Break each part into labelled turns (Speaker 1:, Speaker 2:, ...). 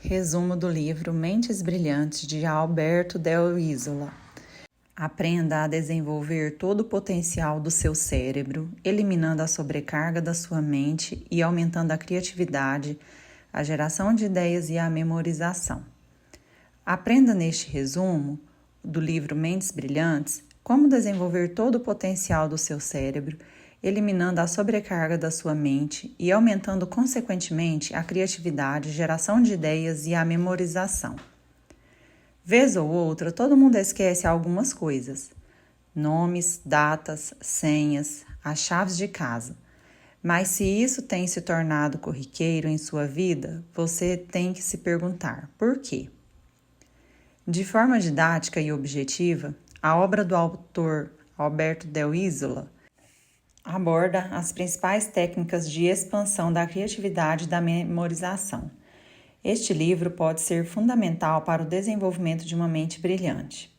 Speaker 1: Resumo do livro Mentes Brilhantes, de Alberto Del Isola. Aprenda a desenvolver todo o potencial do seu cérebro, eliminando a sobrecarga da sua mente e aumentando a criatividade, a geração de ideias e a memorização. Aprenda neste resumo do livro Mentes Brilhantes como desenvolver todo o potencial do seu cérebro, eliminando a sobrecarga da sua mente e aumentando consequentemente a criatividade, geração de ideias e a memorização. Vez ou outra, todo mundo esquece algumas coisas: nomes, datas, senhas, as chaves de casa. Mas se isso tem se tornado corriqueiro em sua vida, você tem que se perguntar por quê. De forma didática e objetiva, a obra do autor Alberto Del Isola aborda as principais técnicas de expansão da criatividade e da memorização. Este livro pode ser fundamental para o desenvolvimento de uma mente brilhante.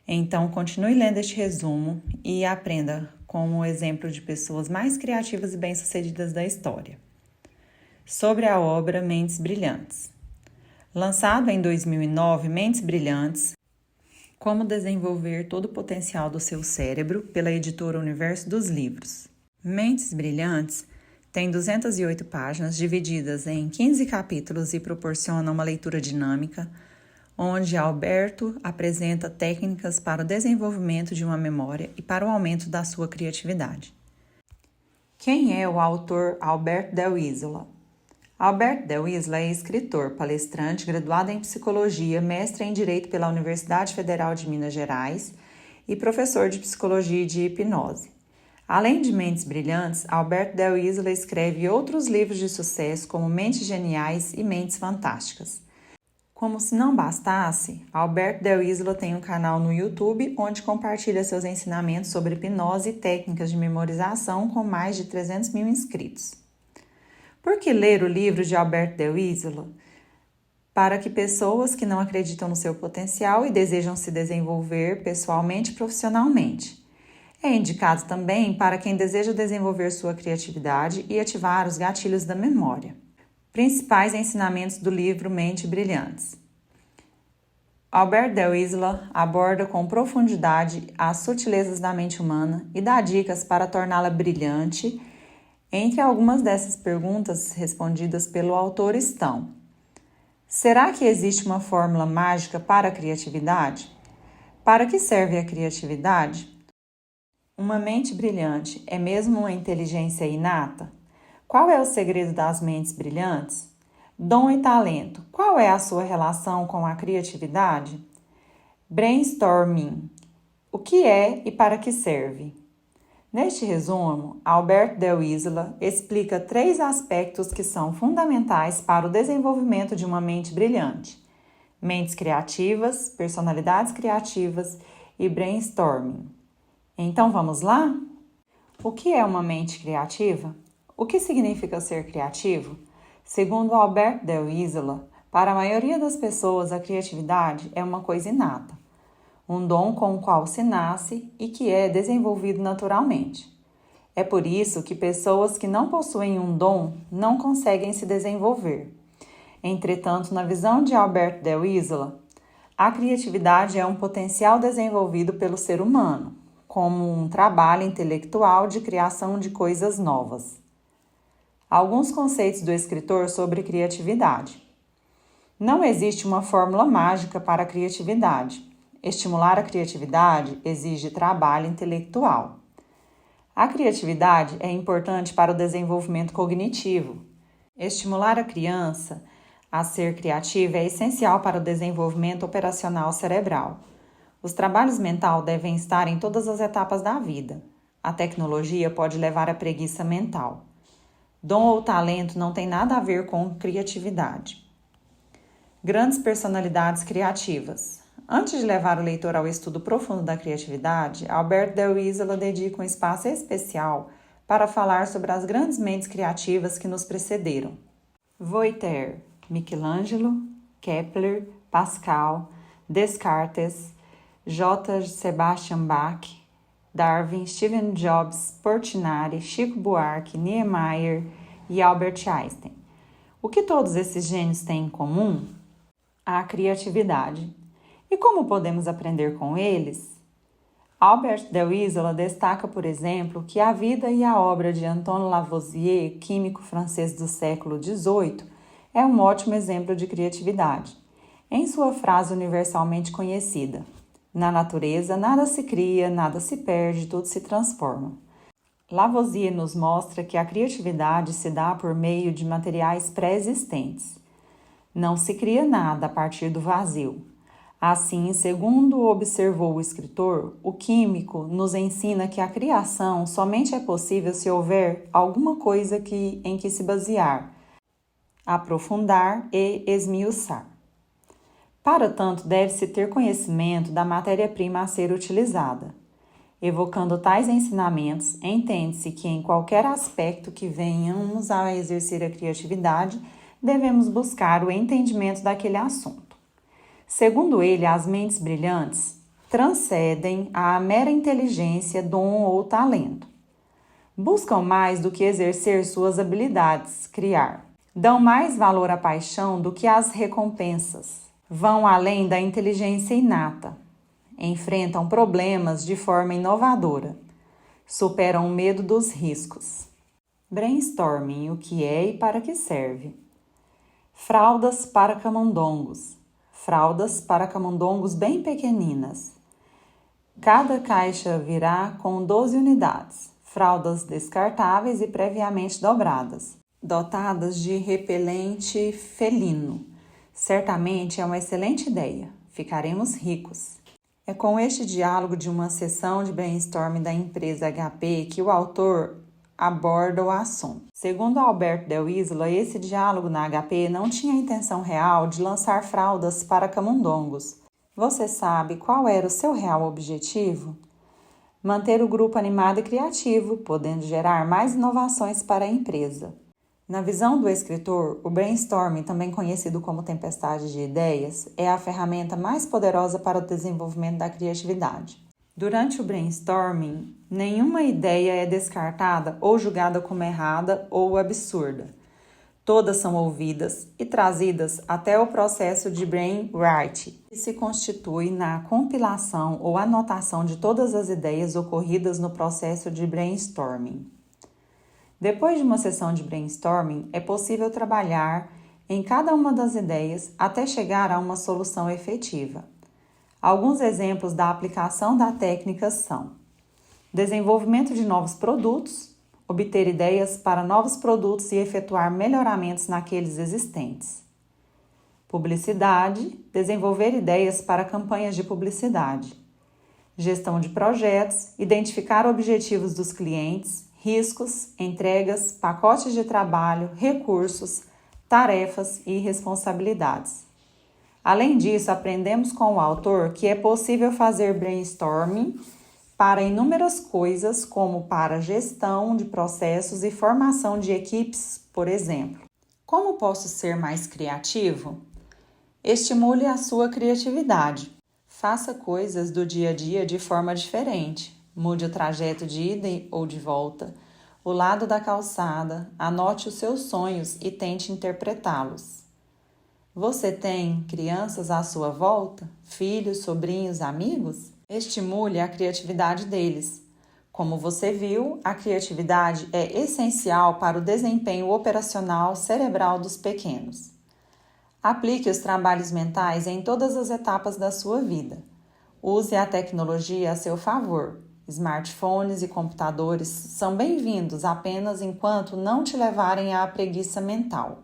Speaker 1: Então, continue lendo este resumo e aprenda com o exemplo de pessoas mais criativas e bem-sucedidas da história. Sobre a obra Mentes Brilhantes. Lançado em 2009, Mentes Brilhantes, como desenvolver todo o potencial do seu cérebro, pela editora Universo dos Livros. Mentes Brilhantes tem 208 páginas divididas em 15 capítulos e proporciona uma leitura dinâmica, onde Alberto apresenta técnicas para o desenvolvimento de uma memória e para o aumento da sua criatividade. Quem é o autor Alberto Del Isola? Alberto Del Isola é escritor, palestrante, graduado em psicologia, mestre em direito pela Universidade Federal de Minas Gerais e professor de psicologia e de hipnose. Além de Mentes Brilhantes, Alberto Del Isola escreve outros livros de sucesso como Mentes Geniais e Mentes Fantásticas. Como se não bastasse, Alberto Del Isola tem um canal no YouTube onde compartilha seus ensinamentos sobre hipnose e técnicas de memorização com mais de 300 mil inscritos. Por que ler o livro de Alberto Del Isola? Para que pessoas que não acreditam no seu potencial e desejam se desenvolver pessoalmente e profissionalmente. É indicado também para quem deseja desenvolver sua criatividade e ativar os gatilhos da memória. Principais ensinamentos do livro Mentes Brilhantes. Alberto Del Isola aborda com profundidade as sutilezas da mente humana e dá dicas para torná-la brilhante. Entre algumas dessas perguntas respondidas pelo autor estão: será que existe uma fórmula mágica para a criatividade? Para que serve a criatividade? Uma mente brilhante é mesmo uma inteligência inata? Qual é o segredo das mentes brilhantes? Dom e talento, qual é a sua relação com a criatividade? Brainstorming, o que é e para que serve? Neste resumo, Alberto Del Isola explica 3 aspectos que são fundamentais para o desenvolvimento de uma mente brilhante: mentes criativas, personalidades criativas e brainstorming. Então vamos lá? O que é uma mente criativa? O que significa ser criativo? Segundo Alberto Del Isola, para a maioria das pessoas a criatividade é uma coisa inata, um dom com o qual se nasce e que é desenvolvido naturalmente. É por isso que pessoas que não possuem um dom não conseguem se desenvolver. Entretanto, na visão de Alberto Del Isola, a criatividade é um potencial desenvolvido pelo ser humano, como um trabalho intelectual de criação de coisas novas. Alguns conceitos do escritor sobre criatividade. Não existe uma fórmula mágica para a criatividade. Estimular a criatividade exige trabalho intelectual. A criatividade é importante para o desenvolvimento cognitivo. Estimular a criança a ser criativa é essencial para o desenvolvimento operacional cerebral. Os trabalhos mentais devem estar em todas as etapas da vida. A tecnologia pode levar à preguiça mental. Dom ou talento não tem nada a ver com criatividade. Grandes personalidades criativas. Antes de levar o leitor ao estudo profundo da criatividade, Alberto Del Isola dedica um espaço especial para falar sobre as grandes mentes criativas que nos precederam. Voltaire, Michelangelo, Kepler, Pascal, Descartes, J. Sebastian Bach, Darwin, Steve Jobs, Portinari, Chico Buarque, Niemeyer e Albert Einstein. O que todos esses gênios têm em comum? A criatividade. E como podemos aprender com eles? Albert de Isola destaca, por exemplo, que a vida e a obra de Antoine Lavoisier, químico francês do século XVIII, é um ótimo exemplo de criatividade. Em sua frase universalmente conhecida, na natureza nada se cria, nada se perde, tudo se transforma. Lavoisier nos mostra que a criatividade se dá por meio de materiais pré-existentes. Não se cria nada a partir do vazio. Assim, segundo observou o escritor, o químico nos ensina que a criação somente é possível se houver alguma coisa em que se basear, aprofundar e esmiuçar. Para tanto, deve-se ter conhecimento da matéria-prima a ser utilizada. Evocando tais ensinamentos, entende-se que em qualquer aspecto que venhamos a exercer a criatividade, devemos buscar o entendimento daquele assunto. Segundo ele, as mentes brilhantes transcendem a mera inteligência, dom ou talento. Buscam mais do que exercer suas habilidades, criar. Dão mais valor à paixão do que às recompensas. Vão além da inteligência inata. Enfrentam problemas de forma inovadora. Superam o medo dos riscos. Brainstorming, o que é e para que serve. Fraldas para camundongos. Fraldas para camundongos bem pequeninas. Cada caixa virá com 12 unidades, fraldas descartáveis e previamente dobradas, dotadas de repelente felino. Certamente é uma excelente ideia, ficaremos ricos. É com este diálogo de uma sessão de brainstorming da empresa HP que o autor aborda o assunto. Segundo Albert de Isola, esse diálogo na HP não tinha a intenção real de lançar fraldas para camundongos. Você sabe qual era o seu real objetivo? Manter o grupo animado e criativo, podendo gerar mais inovações para a empresa. Na visão do escritor, o brainstorming, também conhecido como tempestade de ideias, é a ferramenta mais poderosa para o desenvolvimento da criatividade. Durante o brainstorming, nenhuma ideia é descartada ou julgada como errada ou absurda. Todas são ouvidas e trazidas até o processo de brainwriting, que se constitui na compilação ou anotação de todas as ideias ocorridas no processo de brainstorming. Depois de uma sessão de brainstorming, é possível trabalhar em cada uma das ideias até chegar a uma solução efetiva. Alguns exemplos da aplicação da técnica são: desenvolvimento de novos produtos, obter ideias para novos produtos e efetuar melhoramentos naqueles existentes. Publicidade, desenvolver ideias para campanhas de publicidade. Gestão de projetos, identificar objetivos dos clientes, riscos, entregas, pacotes de trabalho, recursos, tarefas e responsabilidades. Além disso, aprendemos com o autor que é possível fazer brainstorming para inúmeras coisas, como para gestão de processos e formação de equipes, por exemplo. Como posso ser mais criativo? Estimule a sua criatividade. Faça coisas do dia a dia de forma diferente. Mude o trajeto de ida ou de volta, o lado da calçada, anote os seus sonhos e tente interpretá-los. Você tem crianças à sua volta? Filhos, sobrinhos, amigos? Estimule a criatividade deles. Como você viu, a criatividade é essencial para o desempenho operacional cerebral dos pequenos. Aplique os trabalhos mentais em todas as etapas da sua vida. Use a tecnologia a seu favor. Smartphones e computadores são bem-vindos apenas enquanto não te levarem à preguiça mental.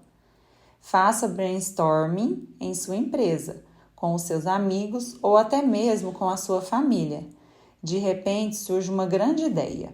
Speaker 1: Faça brainstorming em sua empresa, com os seus amigos ou até mesmo com a sua família. De repente surge uma grande ideia.